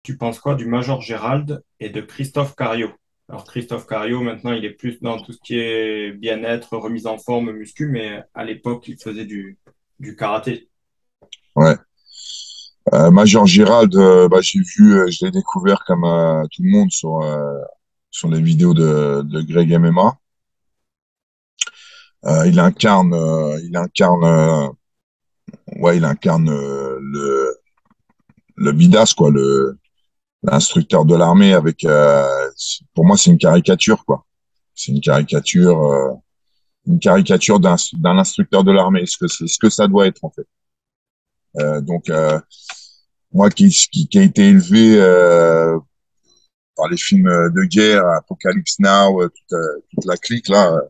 Tu penses quoi du Major Gérald et de Christophe Cario? Alors Christophe Cario, maintenant, il est plus dans tout ce qui est bien-être, remise en forme, muscu, mais à l'époque, il faisait du karaté. Ouais. Major Gérald, j'ai vu, je l'ai découvert comme tout le monde sur les vidéos de Greg MMA. Il incarne le Midas, quoi, l'instructeur de l'armée avec. Pour moi, c'est une caricature, quoi. C'est une caricature d'un instructeur de l'armée. Ce que ça doit être en fait. Donc, moi qui a été élevé par les films de guerre, Apocalypse Now, toute la clique là,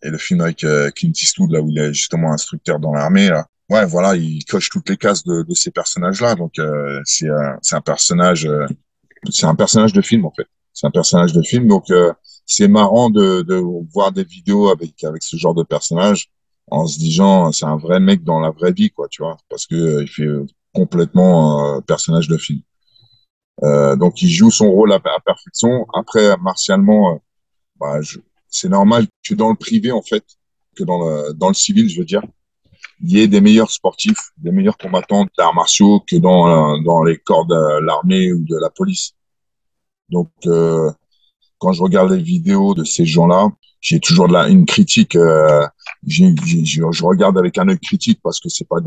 et le film avec Clint Eastwood là où il est justement instructeur dans l'armée là. Ouais, voilà, il coche toutes les cases de ces personnages-là. Donc c'est un personnage de film en fait. C'est un personnage de film. Donc c'est marrant de voir des vidéos avec ce genre de personnage en se disant c'est un vrai mec dans la vraie vie quoi, tu vois, parce que il fait complètement personnage de film. Donc il joue son rôle à perfection. Après, martialement, bah, c'est normal que dans le privé, en fait, que dans le civil, je veux dire, il y ait des meilleurs sportifs, des meilleurs combattants d'arts martiaux que dans les corps de l'armée ou de la police. Donc, quand je regarde les vidéos de ces gens-là, j'ai toujours une critique. Je regarde avec un œil critique parce que c'est pas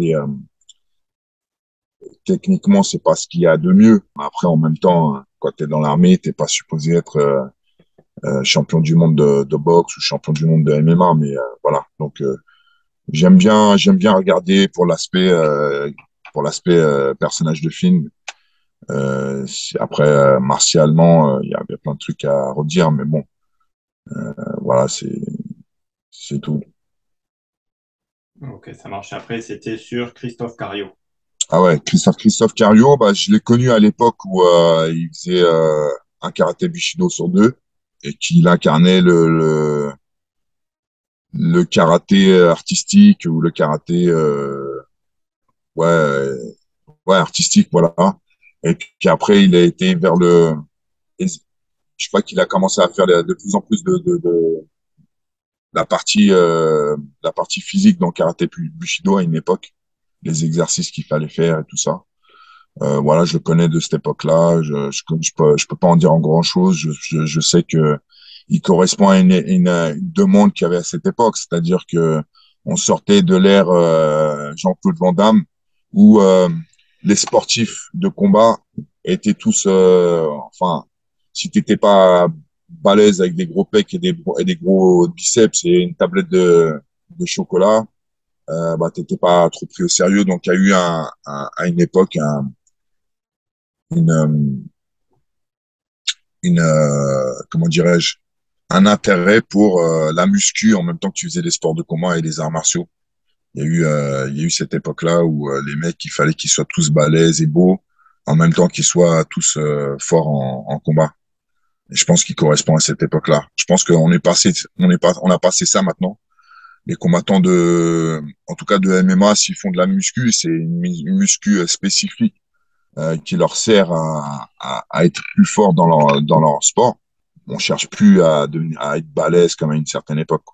techniquement, c'est pas ce qu'il y a de mieux. Après, en même temps, quand tu es dans l'armée, t'es pas supposé être champion du monde de boxe ou champion du monde de MMA, mais voilà. Donc j'aime bien regarder pour l'aspect personnage de film. Après martialement, il y a plein de trucs à redire, mais bon, voilà, c'est tout. Ok, ça marche. Après, c'était sur Christophe Cario. Ah ouais, Christophe Cario, bah je l'ai connu à l'époque où il faisait un karaté Bushido sur deux et qu'il incarnait le karaté artistique ou le karaté ouais ouais artistique voilà, et puis après il a été vers je crois qu'il a commencé à faire de plus en plus de la partie physique dans le karaté Bushido à une époque, les exercices qu'il fallait faire et tout ça. Voilà, je le connais de cette époque-là. Je peux pas en dire en grand chose. Je sais que il correspond à une demande qu'il y avait à cette époque, c'est-à-dire que on sortait de l'ère Jean-Claude Van Damme où les sportifs de combat étaient tous, enfin, si t'étais pas balèze avec des gros pecs et des gros biceps et une tablette de chocolat, bah t'étais pas trop pris au sérieux. Donc il y a eu à une époque une, comment dirais-je, un intérêt pour la muscu en même temps que tu faisais des sports de combat et des arts martiaux. Il y a eu cette époque-là où les mecs, il fallait qu'ils soient tous balèzes et beaux en même temps qu'ils soient tous forts en combat. Et je pense qu'il correspond à cette époque-là. Je pense on a passé ça maintenant. Les combattants en tout cas de MMA, s'ils font de la muscu, c'est une muscu spécifique qui leur sert à être plus forts dans leur sport. On cherche plus à être balèze comme à une certaine époque.